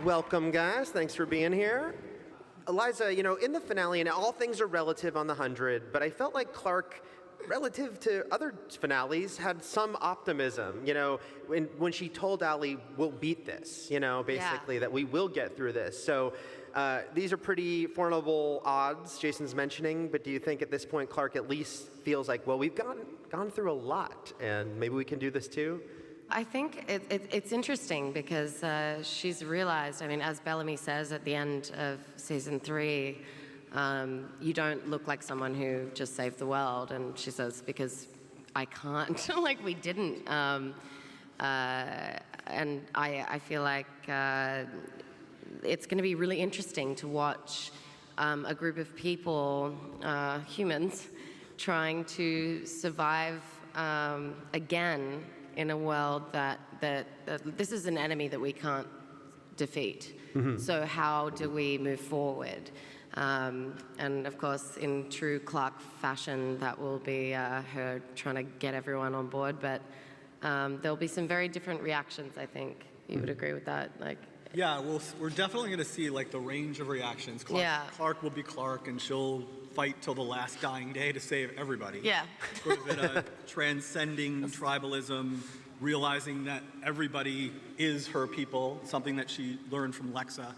Welcome, guys. Thanks for being here. Eliza, in the finale, and all things are relative on the 100, but I felt like Clark, relative to other finales, had some optimism, when she told Allie, we'll beat this, basically, that we will get through this. So these are pretty formidable odds Jason's mentioning, but do you think at this point Clark at least feels like, well, we've gone through a lot, and maybe we can do this too? I think it's interesting because she's realized, as Bellamy says at the end of season 3, you don't look like someone who just saved the world. And she says, because I can't, like we didn't. And I feel like it's going to be really interesting to watch a group of people, humans, trying to survive again in a world that this is an enemy that we can't defeat. Mm-hmm. So how do we move forward? And of course, in true Clark fashion, that will be her trying to get everyone on board. But there'll be some very different reactions, I think. You would agree with that? Yeah, we're definitely going to see the range of reactions. Clark will be Clark, and she'll fight till the last dying day to save everybody. Yeah. Sort of in a transcending tribalism, realizing that everybody is her people, something that she learned from Lexa.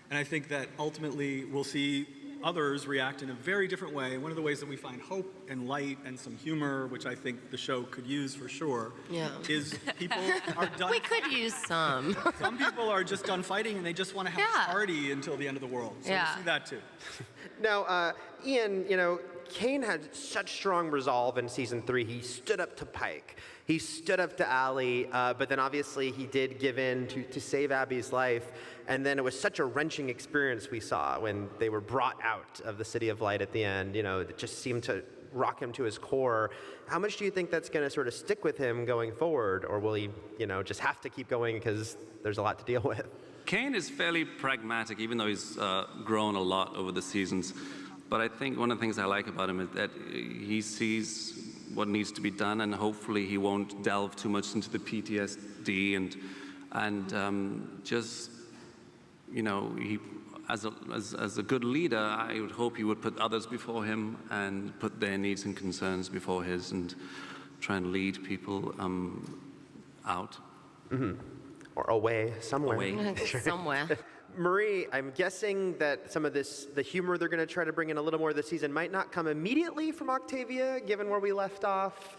And I think that ultimately we'll see others react in a very different way. One of the ways that we find hope and light and some humor, which I think the show could use for sure, is people are done. We could use some. Some people are just done fighting and they just want to have a party until the end of the world. So we'll see that too. Now, Ian, Kane had such strong resolve in season 3. He stood up to Pike. He stood up to Allie, but then obviously he did give in to save Abby's life. And then it was such a wrenching experience we saw when they were brought out of the City of Light at the end. It just seemed to rock him to his core. How much do you think that's going to sort of stick with him going forward? Or will he, just have to keep going because there's a lot to deal with? Kane is fairly pragmatic, even though he's grown a lot over the seasons. But I think one of the things I like about him is that he sees what needs to be done, and hopefully he won't delve too much into the PTSD and just, he as a good leader, I would hope he would put others before him and put their needs and concerns before his, and try and lead people out. Mm-hmm. Or away somewhere. Somewhere. Marie, I'm guessing that some of the humor they're going to try to bring in a little more this season might not come immediately from Octavia, given where we left off.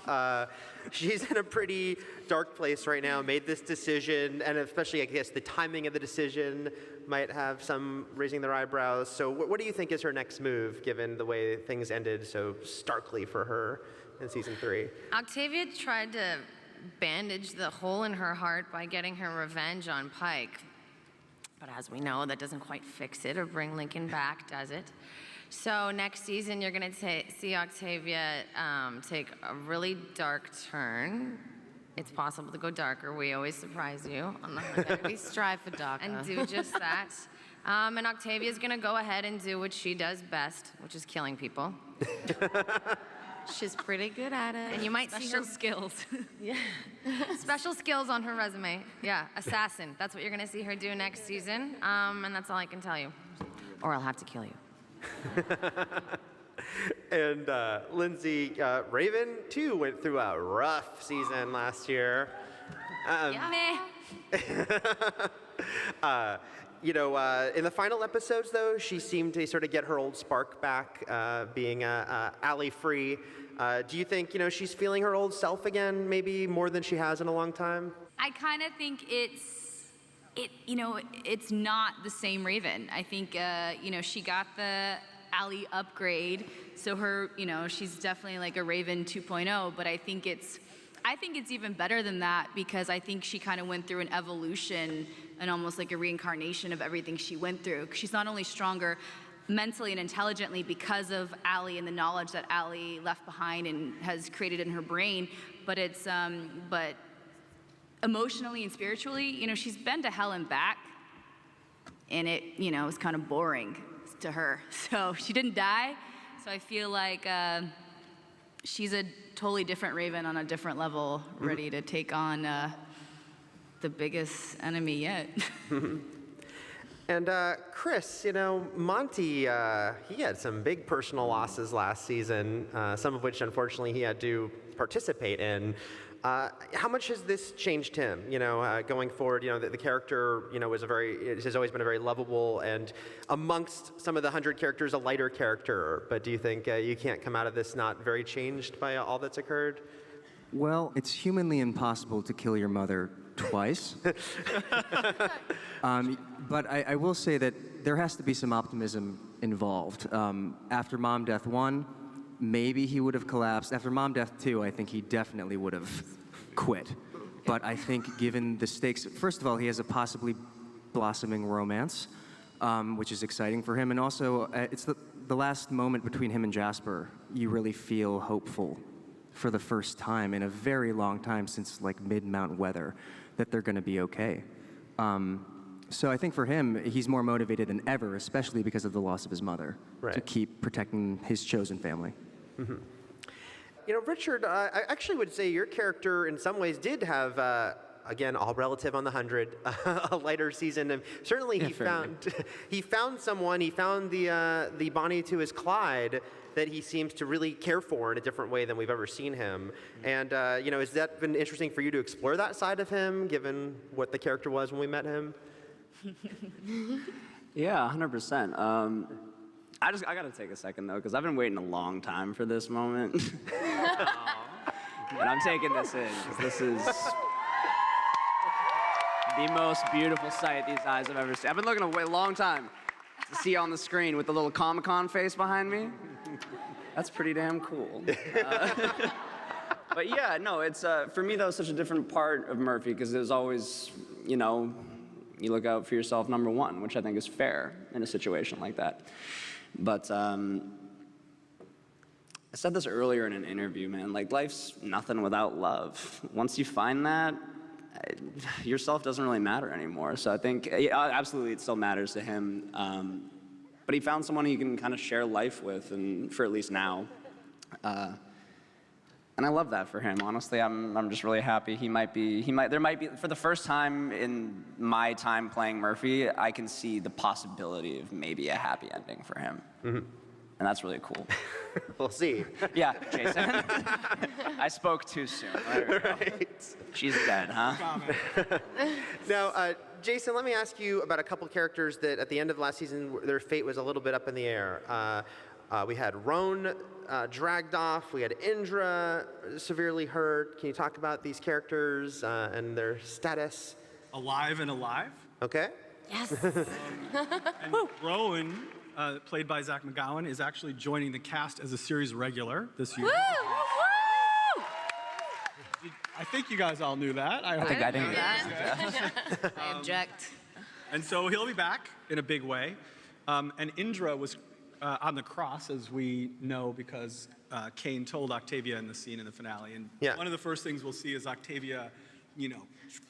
She's in a pretty dark place right now, made this decision, and especially, I guess, the timing of the decision might have some raising their eyebrows. So what do you think is her next move, given the way things ended so starkly for her in season 3? Octavia tried to bandage the hole in her heart by getting her revenge on Pike. But as we know, that doesn't quite fix it or bring Lincoln back, does it? So next season, you're going to see Octavia take a really dark turn. It's possible to go darker. We always surprise you on the 100. We strive for darker. And do just that. And Octavia's going to go ahead and do what she does best, which is killing people. She's pretty good at it. And you might see her skills. Yeah. Special skills on her resume. Yeah, assassin. That's what you're going to see her do next season. And that's all I can tell you. Or I'll have to kill you. And Lindsay, Raven, too, went through a rough season last year. In the final episodes, though, she seemed to sort of get her old spark back, being Allie free. Do you think, she's feeling her old self again, maybe more than she has in a long time? I kind of think it's not the same Raven. I think, she got the Allie upgrade, so her, she's definitely like a Raven 2.0, but I think it's even better than that, because I think she kind of went through an evolution and almost like a reincarnation of everything she went through. She's not only stronger mentally and intelligently because of Allie and the knowledge that Allie left behind and has created in her brain, but it's but emotionally and spiritually, she's been to hell and back, and it, was kind of boring to her. So she didn't die. So I feel like she's a totally different Raven on a different level, ready to take on the biggest enemy yet. And Chris, Monty, he had some big personal losses last season, some of which unfortunately he had to participate in. How much has this changed him? Going forward, the character, has always been a very lovable and amongst some of the 100 characters, a lighter character. But do you think you can't come out of this not very changed by all that's occurred? Well, it's humanly impossible to kill your mother twice. But I will say that there has to be some optimism involved. After Mom Death 1, maybe he would have collapsed. After Mom Death 2, I think he definitely would have quit. But I think given the stakes, first of all, he has a possibly blossoming romance, which is exciting for him. And also, it's the last moment between him and Jasper, you really feel hopeful for the first time in a very long time since like mid-Mount Weather that they're going to be okay. So I think for him, he's more motivated than ever, especially because of the loss of his mother, to keep protecting his chosen family. Mm-hmm. Richard, I actually would say your character in some ways did have, again, all relative on the 100, a lighter season. And certainly he found someone, he found the Bonnie to his Clyde that he seems to really care for in a different way than we've ever seen him. And, has that been interesting for you to explore that side of him, given what the character was when we met him? Yeah, 100%. I got to take a second, though, because I've been waiting a long time for this moment. And I'm taking this in, 'cause this is the most beautiful sight these eyes have ever seen. I've been looking a long time to see on the screen with the little Comic-Con face behind me. That's pretty damn cool. But yeah, no, it's, for me, that was such a different part of Murphy, because it was always, you look out for yourself number one, which I think is fair in a situation like that. But I said this earlier in an interview, man, like life's nothing without love. Once you find that, yourself doesn't really matter anymore. So I think, absolutely, it still matters to him. But he found someone he can kind of share life with, and for at least now. And I love that for him. Honestly, I'm just really happy. There might be, for the first time in my time playing Murphy, I can see the possibility of maybe a happy ending for him. Mm-hmm. And that's really cool. We'll see. Yeah, Jason. I spoke too soon. Right. She's dead, huh? Now, Jason, let me ask you about a couple characters that at the end of last season, their fate was a little bit up in the air. We had Roan dragged off. We had Indra severely hurt. Can you talk about these characters and their status? Alive and alive. Okay. Yes. And Rowan, played by Zach McGowan, is actually joining the cast as a series regular this year. I think you guys all knew that. I think I didn't. I object. And so he'll be back in a big way. And Indra was on the cross, as we know, because Kane told Octavia in the scene in the finale. And one of the first things we'll see is Octavia,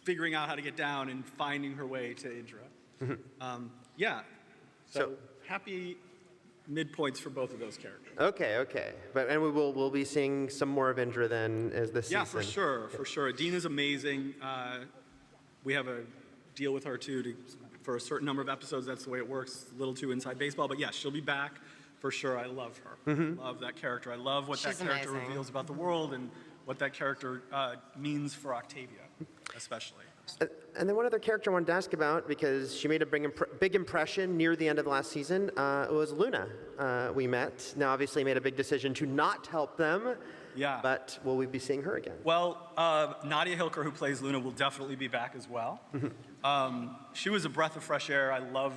figuring out how to get down and finding her way to Indra. Mm-hmm. So happy midpoints for both of those characters. Okay. And we'll be seeing some more of Indra then as this season. Yeah, for sure. Adina's amazing. We have a deal with her too for a certain number of episodes. That's the way it works. A little too inside baseball, but yes, she'll be back for sure. I love her. Mm-hmm. Love that character. I love what that character reveals about the world and what that character means for Octavia, especially. And then one other character I wanted to ask about, because she made a big impression near the end of last season, was Luna. We met. Now, obviously, made a big decision to not help them. Yeah. But will we be seeing her again? Well, Nadia Hilker, who plays Luna, will definitely be back as well. She was a breath of fresh air. I love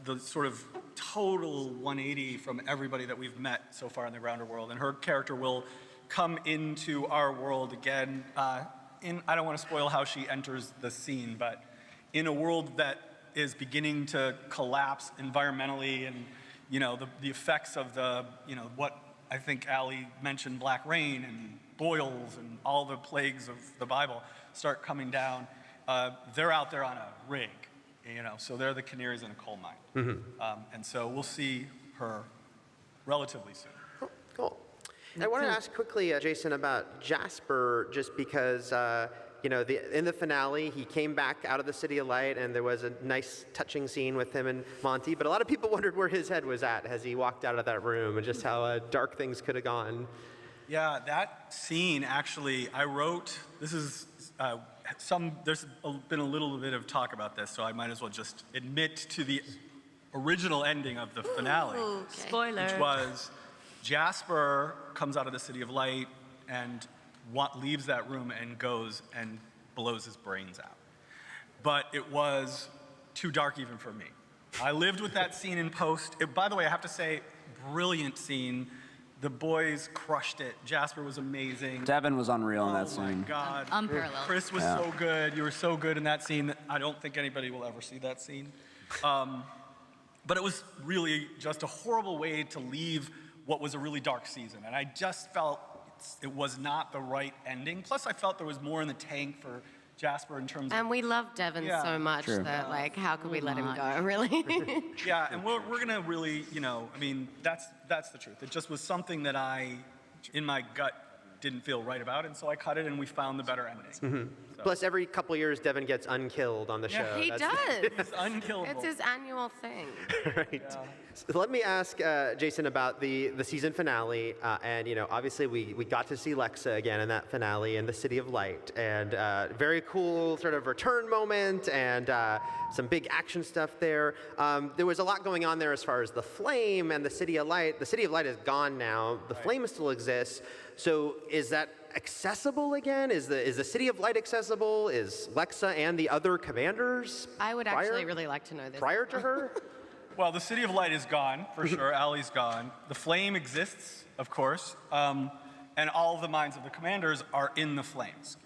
the sort of total 180 from everybody that we've met so far in the Grounder world. And her character will come into our world again. I don't want to spoil how she enters the scene, but in a world that is beginning to collapse environmentally, and the effects of what I think Allie mentioned, black rain and boils and all the plagues of the Bible start coming down. They're out there on a rig, so they're the canaries in a coal mine. Mm-hmm. And so we'll see her relatively soon. Cool. I want to ask quickly, Jason, about Jasper, just because in the finale, he came back out of the City of Light, and there was a nice, touching scene with him and Monty. But a lot of people wondered where his head was at as he walked out of that room, and just how dark things could have gone. Yeah, that scene actually, I wrote. This is there's been a little bit of talk about this, so I might as well just admit to the original ending of the finale. Ooh, okay. Spoiler. Which was Jasper comes out of the City of Light and leaves that room and goes and blows his brains out. But it was too dark even for me. I lived with that scene in post. By the way, I have to say, brilliant scene. The boys crushed it. Jasper was amazing. Devin was unreal in that Oh my scene. God. Unparalleled. Chris was so good. You were so good in that scene. I don't think anybody will ever see that scene. But it was really just a horrible way to leave what was a really dark season. And I just felt it was not the right ending. Plus, I felt there was more in the tank for Jasper in terms of... And we love Devin Yeah. so much that, like, how could we let him go, really? Yeah, and we're going to really, I mean, that's the truth. It just was something that I, in my gut, didn't feel right about, and so I cut it, and we found the better ending. So. Plus, every couple years, Devin gets unkilled on the Yeah. show. He That's- does. It's unkillable. It's his annual thing. Right. So let me ask Jason about the season finale, and obviously we got to see Lexa again in that finale in the City of Light, and very cool sort of return moment, and some big action stuff there. There was a lot going on there as far as the Flame and the City of Light. The City of Light is gone now. The Flame still exists. So is that accessible again? Is the City of Light accessible? Is Lexa and the other commanders? I would actually really like to know this. Prior to her? Well, the City of Light is gone, for sure. Allie's gone. The Flame exists, of course, and all of the minds of the commanders are in the Flames.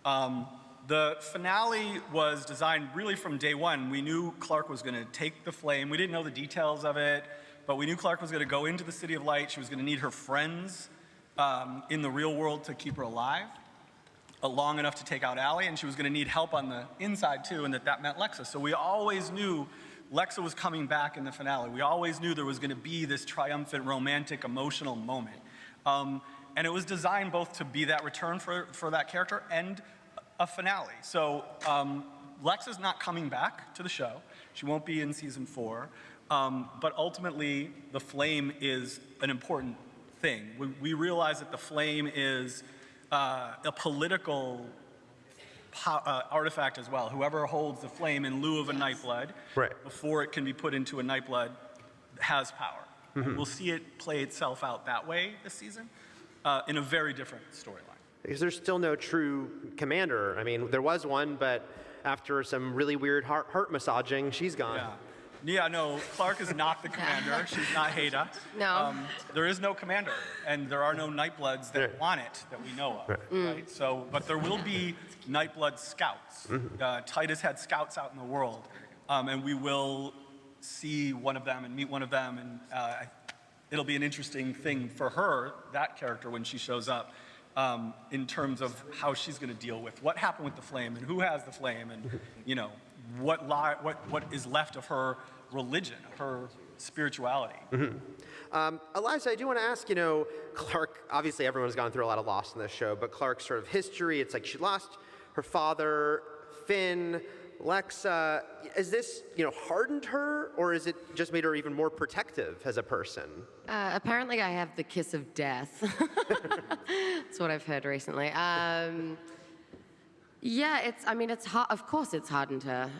The finale was designed really from day one. We knew Clark was going to take the Flame. We didn't know the details of it, but we knew Clark was going to go into the City of Light. She was going to need her friends in the real world to keep her alive, long enough to take out Allie, and she was going to need help on the inside too, and that meant Lexa. So we always knew Lexa was coming back in the finale. We always knew there was going to be this triumphant, romantic, emotional moment. And it was designed both to be that return for that character and a finale. So Lexa's not coming back to the show. She won't be in season 4. But ultimately, the Flame is an important thing. We realize that the Flame is a political artifact as well. Whoever holds the Flame in lieu of a Nightblood, before it can be put into a Nightblood, has power. We'll see it play itself out that way this season in a very different storyline. Because there's still no true commander. I mean, there was one, but after some really weird heart massaging, she's gone. Yeah, no, Clark is not the commander. She's not Haida. No. There is no commander, and there are no Nightbloods that want it that we know of. Right? So, but there will be Nightblood scouts. Titus had scouts out in the world, and we will see one of them and meet one of them, and it'll be an interesting thing for her, that character, when she shows up, in terms of how she's going to deal with what happened with the Flame and who has the Flame, and what is left of her religion, her spirituality. Eliza, I do want to ask, Clark, obviously everyone's gone through a lot of loss in this show, but Clark's sort of history, it's like she lost her father, Finn, Lexa. Is this, hardened her, or is it just made her even more protective as a person? Apparently, I have the kiss of death. That's what I've heard recently. Yeah, it's hard. Of course, it's hardened her.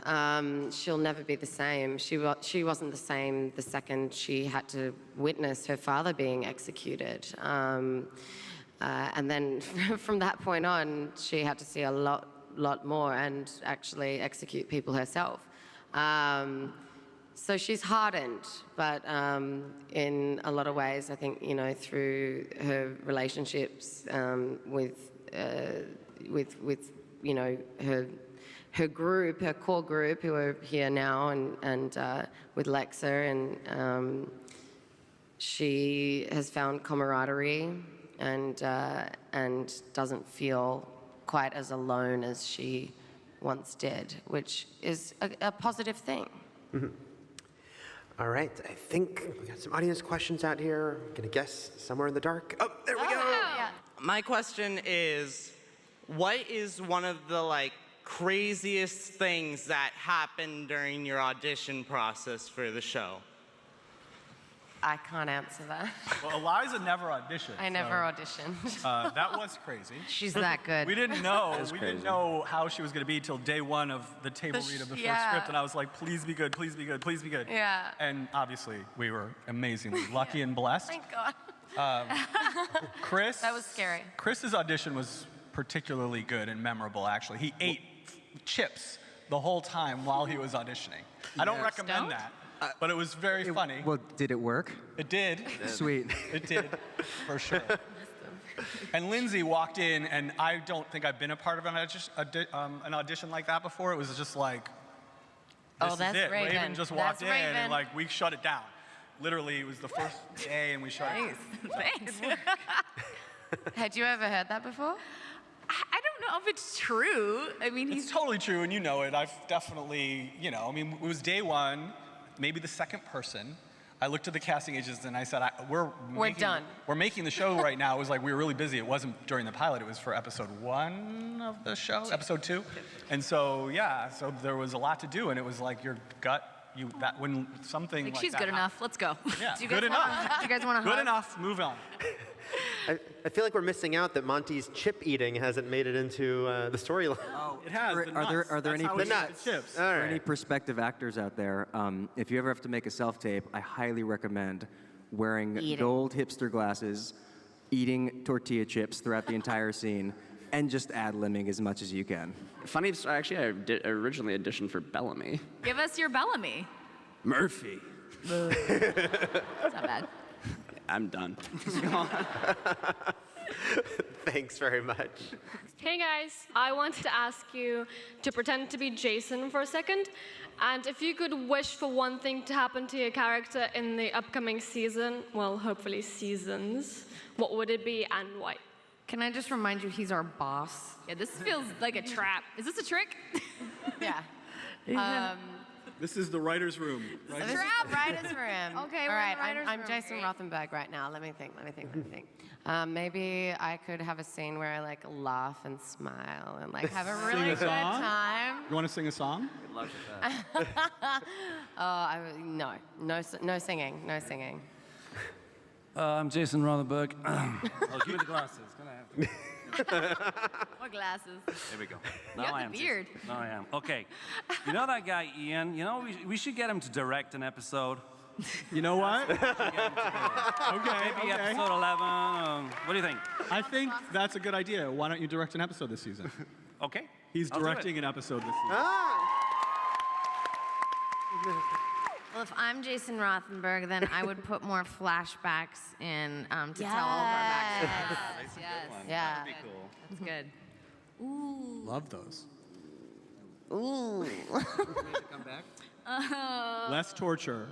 She'll never be the same. She wasn't the same the second she had to witness her father being executed. And then from that point on, she had to see a lot more and actually execute people herself. So she's hardened, but in a lot of ways, I think, through her relationships with her group, her core group, who are here now, and with Lexa, and she has found camaraderie and doesn't feel quite as alone as she once did, which is a positive thing. All right, I think we got some audience questions out here. I'm gonna guess somewhere in the dark. Oh, there we go. My question is, what is one of the like craziest things that happened during your audition process for the show? I can't answer that. Well, Eliza never auditioned. I never auditioned. That was crazy. She's that good. We didn't know. We didn't know how she was going to be till day one of the table read of the first yeah. script, and I was like, "Please be good, please be good, please be good." Yeah. And obviously, we were amazingly lucky and blessed. Thank God. Chris. That was scary. Chris's audition was particularly good and memorable. Actually, he ate chips the whole time while he was auditioning. I don't recommend Stoned? that, but it was very funny. Well, did it work? It did. Sweet. It did, for sure. And Lindsay walked in, and I don't think I've been a part of an audition like that before. It was just like, this is that's it. Raven. just walked That's in, Raven. and like we shut it down. Literally, it was the first day, and we shut it down. Thanks. Had you ever heard that before? I don't know if it's true. I mean, It's totally true, and you know it. I've definitely, I mean, it was day one, maybe the second person. I looked at the casting agents and I said, we're done. We're making the show right now. It was like we were really busy. It wasn't during the pilot. It was for episode 1 of the show, episode 2. And so, yeah, so there was a lot to do, and it was like your gut, when something like she's that good enough. Let's go. Yeah, Do you good guys enough. Do you guys want to Good hug? enough. Move on. I feel like we're missing out that Monty's chip eating hasn't made it into the storyline. It has. Are there any That's how we The eat nuts. chips. All For right. any prospective actors out there, if you ever have to make a self-tape, I highly recommend wearing Eating. gold hipster glasses, eating tortilla chips throughout the entire scene, and just ad-libbing as much as you can. Funny story, actually, I originally auditioned for Bellamy. Give us your Bellamy. Murphy. It's not bad. I'm done. Thanks very much. Hey guys, I wanted to ask you to pretend to be Jason for a second, and if you could wish for one thing to happen to your character in the upcoming season, well, hopefully seasons, what would it be and why? Can I just remind you, he's our boss. Yeah, this feels like a trap. Is this a trick? Yeah. This is the writer's room. Right? This is the writer's room. Okay, All we're in right, the writer's I'm room. Jason Great. Rothenberg right now. Let me think. Maybe I could have a scene where I like laugh and smile and like have a really Sing a good song? time. You want to sing a song? No singing, no singing. I'm Jason Rothenberg. Oh, give me the glasses. Can I have What glasses? There we go. You have I the am beard. Jason. Now I am. Okay. You know that guy Ian? You know we should get him to direct an episode. You know what? Okay, Maybe okay. episode 11. What do you think? I think that's a good idea. Why don't you direct an episode this season? Okay. He's I'll do it. directing an episode this season. Well, if I'm Jason Rothenberg, then I would put more flashbacks in to tell all of our backstories. Yes. Yeah. That'd be cool. That's good. Love those. Ooh. Less torture.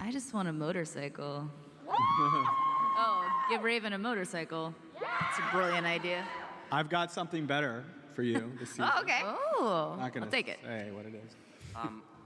I just want a motorcycle. Oh, give Raven a motorcycle. It's a brilliant idea. I've got something better for you this season. Oh, okay. Ooh. I'm not gonna I'll take it. say what it is.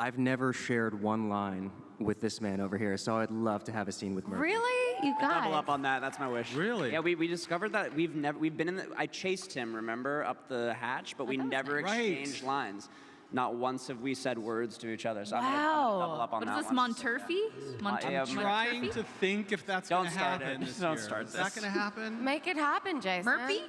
I've never shared one line with this man over here, so I'd love to have a scene with Murphy. Really? You guys? Double up on that. That's my wish. Really? Yeah, we discovered that we've been in the. I chased him, remember, up the hatch, but we never Right. exchanged lines. Not once have we said words to each other. So I'm Wow. gonna double up on What that is this, one. Monturfey? yeah, Trying to think if that's Don't going to start happen it. this Don't year. start Is that this. going to happen? Make it happen, Jason. Murphy?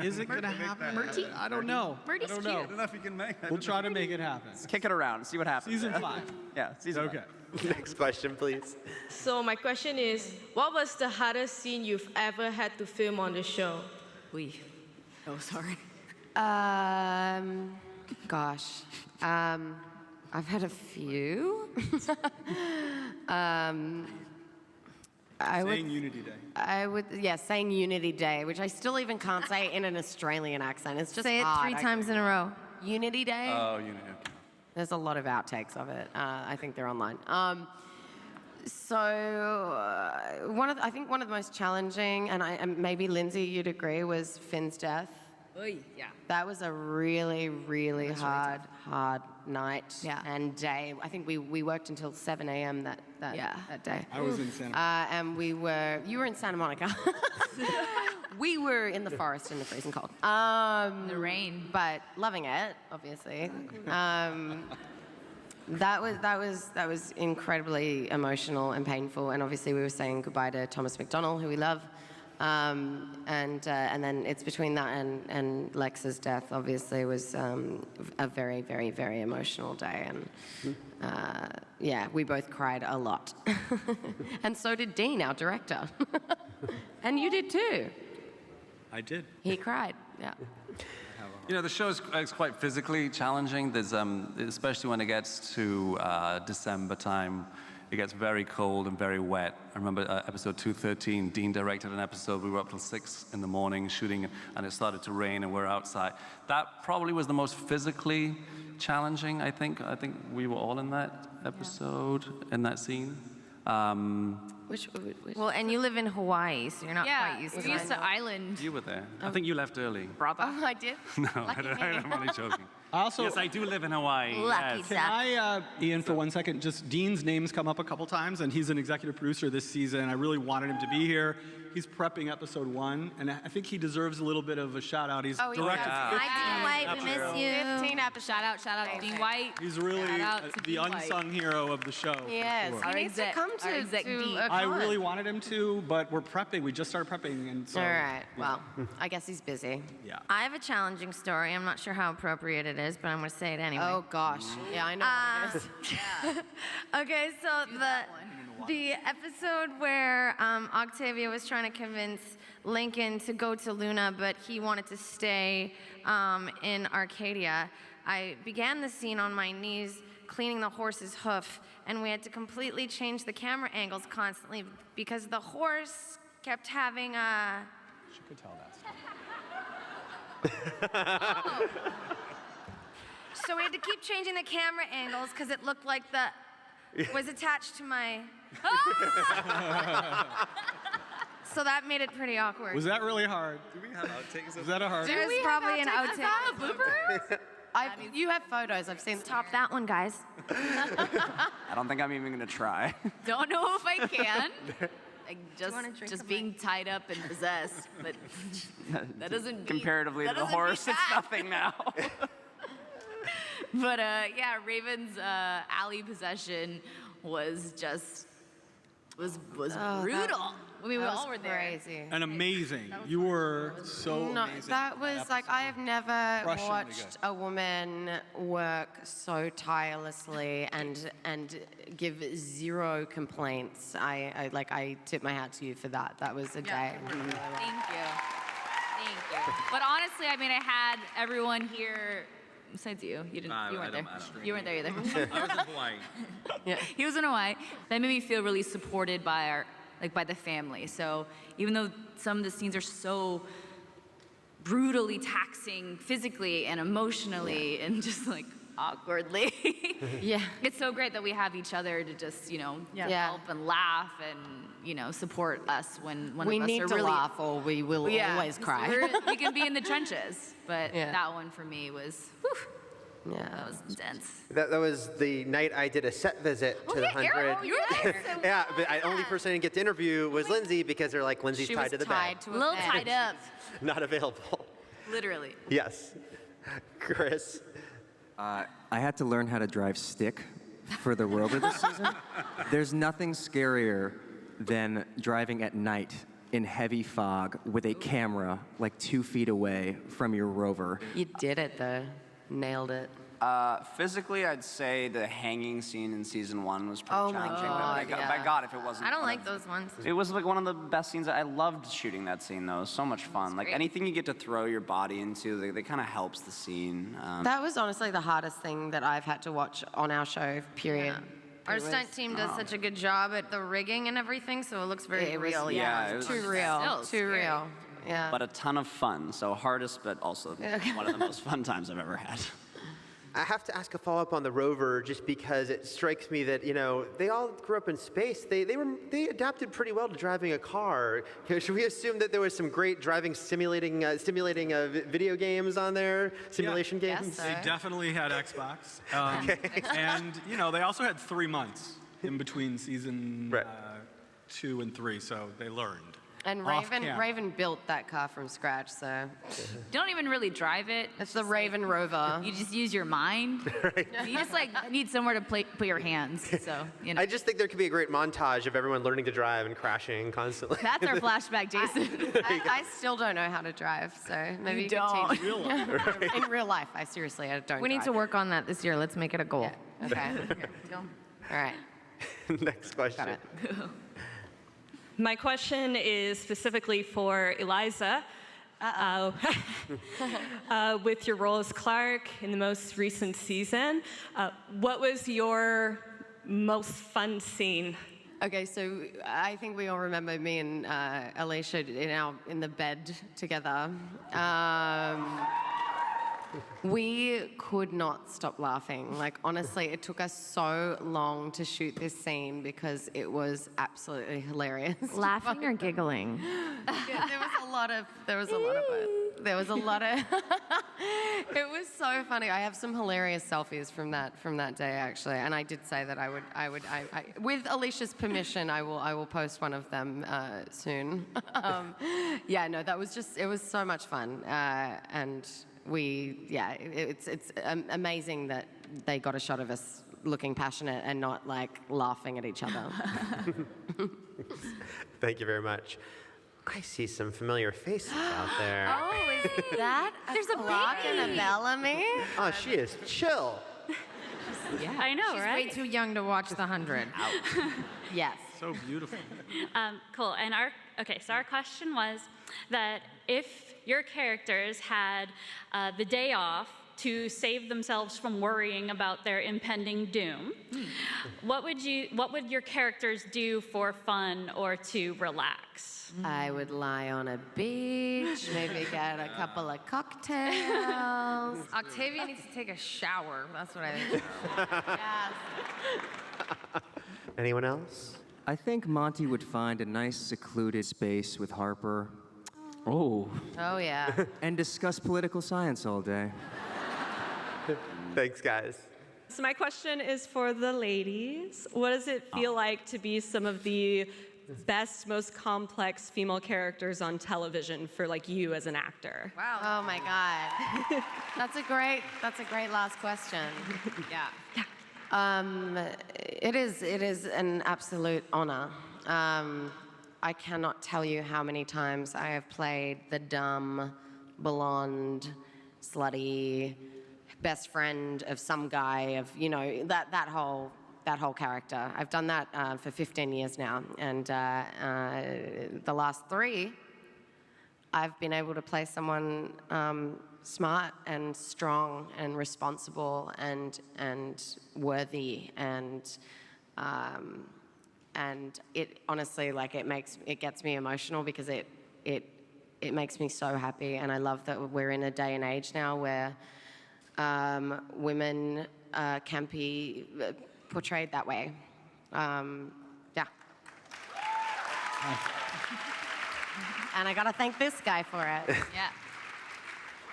Is it going to happen? Murty? I don't know. Murty's I don't know. cute. know if you can make We'll try to make it happen. Kick it around. See what happens. Season 5. Yeah, season Okay. 5. Next question, please. So my question is, what was the hardest scene you've ever had to film on the show? We. Oh, sorry. Gosh. I've had a few. Saying Unity Day. Saying Unity Day, which I still even can't say in an Australian accent. It's just Say it hard. 3 times in a row. Unity Day. Oh, you know. There's a lot of outtakes of it. I think they're online. I think one of the most challenging, and maybe Lindsay, you'd agree, was Finn's death. Oy, yeah. That was a really, really hard night and day. I think we worked until 7 a.m. that day. I was in Santa Monica. And you were in Santa Monica. We were in the forest in the freezing cold. The rain. But loving it, obviously. That was incredibly emotional and painful. And obviously we were saying goodbye to Thomas McDonnell, who we love. And then it's between that and Lex's death, obviously, was a very, very, very emotional day. And we both cried a lot. And so did Dean, our director. And you did too. I did. He cried, yeah. You know, the show is quite physically challenging. There's, especially when it gets to December time, it gets very cold and very wet. I remember episode 213, Dean directed an episode. We were up till 6 in the morning shooting, and it started to rain, and we're outside. That probably was the most physically challenging, I think. I think we were all in that episode, in that scene. Which Well, and you live in Hawaii, so you're not quite used to we're used it. to island. You were there. I think you left early. Oh, I did? No, I'm only joking. Also, Yes, I do live in Hawaii. Lucky yes. Can I, Ian, for 1 second, just Dean's name's come up a couple times, and he's an executive producer this season. I really wanted him to be here. He's prepping episode 1, and I think he deserves a little bit of a shout out. He's directed. Hi, Dean White, we miss you. 15 episodes. Shout out to Dean White. He's really Shout out to the Dean White. unsung hero of the show. Yes, for sure. he Our needs to exec- come our to exec Dean. a I con. really wanted him to, but we're prepping. We just started prepping, and so. All right, well, I guess he's busy. Yeah. I have a challenging story. I'm not sure how appropriate it is, but I'm going to say it anyway. Oh, gosh. Yeah, I know what it is. Okay, so the episode where Octavia was trying to convince Lincoln to go to Luna, but he wanted to stay in Arcadia, I began the scene on my knees cleaning the horse's hoof, and we had to completely change the camera angles constantly because the horse kept having a... She could tell that story. So we had to keep changing the camera angles because it looked like the was attached to my... So that made it pretty awkward. Was that really hard? Do we have outtakes? Was that a hard? There's probably an outtake. You have photos, I've seen. Stop that one, guys. I don't think I'm even gonna try. Don't know if I can. Like wanna drink just of being tied up and possessed, but that doesn't Comparatively to the horse, it's nothing now. But Raven's alley possession was just was brutal. I mean, we all were there. Crazy. And amazing. You were so No, amazing. that was like, I have never Crushingly watched good. a woman work so tirelessly and give zero complaints. I tip my hat to you for that. That was a day. Thank you. But honestly, I mean, I had everyone here. Besides you, you weren't there. You weren't there either. I was in Hawaii. He was in Hawaii. That made me feel really supported by by the family. So even though some of the scenes are so brutally taxing physically and emotionally and just like awkwardly, it's so great that we have each other to just help and laugh and support us when one We of us need are to really laugh or we will always cry. we can be in the trenches, but that one for me was. Whew, that was intense. That was the night I did a set visit to the 100. You were there. Yeah, but the only person I didn't get to interview was Lindsay because they're like, Lindsay's She tied was to the tied bed. to A little tied up, Not available. literally. Yes. Chris. I had to learn how to drive stick for the rover this season. There's nothing scarier than driving at night in heavy fog with a camera like 2 feet away from your rover. You did it though. Nailed it. Physically, I'd say the hanging scene in season 1 was pretty Oh my challenging. God, but yeah. by God, if it wasn't. I don't one like of- those ones. It was like one of the best scenes. I loved shooting that scene though. It was so much fun. Like great. anything you get to throw your body into, they kind of helps the scene. That was honestly the hardest thing that I've had to watch on our show, period. Our stunt team does such a good job at the rigging and everything, so it looks very It was, real. yeah, it was- too real. Still Too scary. real. Yeah. But a ton of fun. So hardest, but also one of the most fun times I've ever had. I have to ask a follow-up on the rover, just because it strikes me that they all grew up in space. They adapted pretty well to driving a car. Should we assume that there was some great driving stimulating video games on there, simulation games? Yes, They definitely had Xbox. And, they also had 3 months in between season 2 and 3, so they learned. And Off Raven, camera. Raven built that car from scratch, so Don't even really drive it. it's the Raven Rover. You just use your mind. You just need somewhere to put your hands. So I just think there could be a great montage of everyone learning to drive and crashing constantly. that's our flashback, Jason. I still don't know how to drive, so maybe you don't. could teach me. In real life, I don't. We need to drive. work on that this year. Let's make it a goal. Yeah. Okay. All right. Next question. Got it. My question is specifically for Eliza. With your role as Clark in the most recent season, what was your most fun scene? Okay, so I think we all remember me and Alicia in the bed together. We could not stop laughing. Like, honestly, it took us so long to shoot this scene because it was absolutely hilarious. Laughing or giggling? Yeah, there was a lot of it. There was a lot of it was so funny. I have some hilarious selfies from that day, actually, and I did say that I would with Alicia's permission I will post one of them soon. Yeah, no, it was so much fun, and it's amazing that they got a shot of us looking passionate and not like laughing at each other. Thank you very much. I see some familiar faces out there. Oh, is that There's a Clark baby. and a Bellamy? Oh, she is chill. I know, She's right? way too young to watch The 100. Yes. So beautiful. Cool. And our question was that if your characters had the day off to save themselves from worrying about their impending doom, what would your characters do for fun or to relax? I would lie on a beach, maybe get a couple of cocktails. Octavia needs to take a shower. That's what I think. Yes. Anyone else? I think Monty would find a nice secluded space with Harper. Oh yeah. And discuss political science all day. Thanks, guys. So my question is for the ladies. What does it feel like to be some of the best, most complex female characters on television for like you as an actor? Wow. Oh my God. That's a great last question. Yeah. It is an absolute honor. I cannot tell you how many times I have played the dumb, blonde, slutty best friend of some guy, of that whole character. I've done that for 15 years now, and the last 3, I've been able to play someone smart and strong and responsible and worthy, and it honestly, like, it gets me emotional because it makes me so happy, and I love that we're in a day and age now where women can be portrayed that way. Yeah. And I gotta thank this guy for it. Yeah.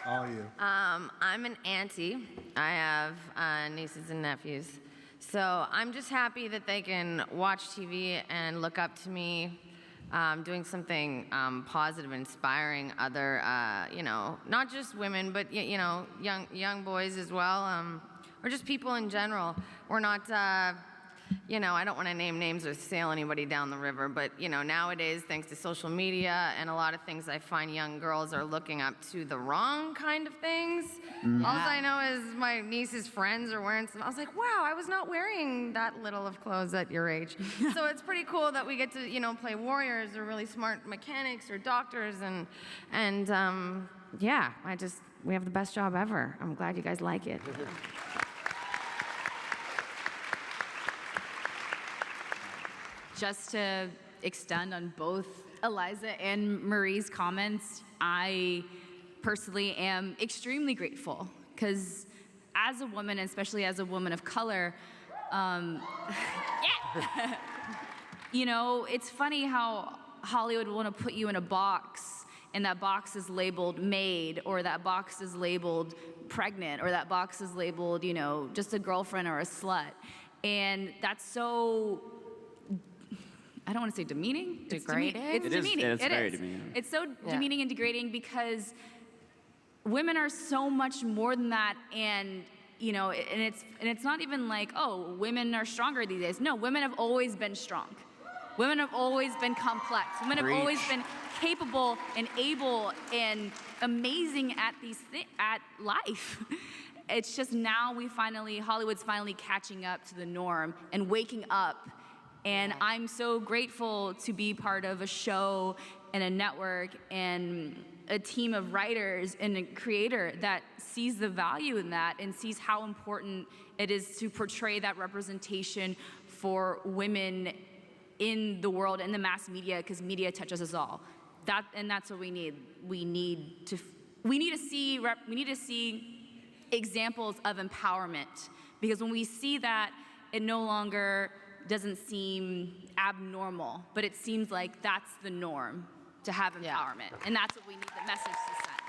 All you. I'm an auntie. I have nieces and nephews. So I'm just happy that they can watch TV and look up to me, doing something positive, inspiring other, not just women, but young boys as well, or just people in general. We're not, I don't want to name names or sail anybody down the river, but nowadays, thanks to social media and a lot of things, I find young girls are looking up to the wrong kind of things. All I know is my niece's friends are wearing some. I was like, wow, I was not wearing that little of clothes at your age. So it's pretty cool that we get to, play warriors or really smart mechanics or doctors, and we have the best job ever. I'm glad you guys like it. Just to extend on both Eliza and Marie's comments, I personally am extremely grateful because as a woman, especially as a woman of color, you know, it's funny how Hollywood will want to put you in a box, and that box is labeled maid, or that box is labeled pregnant, or that box is labeled, you know, just a girlfriend or a slut. And that's so, I don't want to say demeaning. Degrading? It's It is- demeaning. it's It very is. demeaning. It's so Yeah. demeaning and degrading because women are so much more than that, and you know, and it's not even like, oh, women are stronger these days. No, women have always been strong. Women have always been complex. Women have always been capable and able and amazing at at life. It's just now Hollywood's finally catching up to the norm and waking up. And I'm so grateful to be part of a show and a network and a team of writers and a creator that sees the value in that and sees how important it is to portray that representation for women in the world, in the mass media, because media touches us all. That's what we need. We need to see examples of empowerment, because when we see that, it no longer doesn't seem abnormal, but it seems like that's the norm, to have empowerment. And that's what we need the message to send.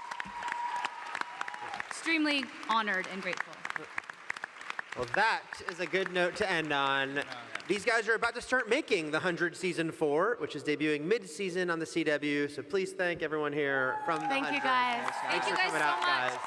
Extremely honored and grateful. Well, that is a good note to end on. These guys are about to start making The 100 Season 4, which is debuting mid-season on the CW. So please thank everyone here from The 100. Thank you guys. Thanks Thank you for guys coming so out, much. guys.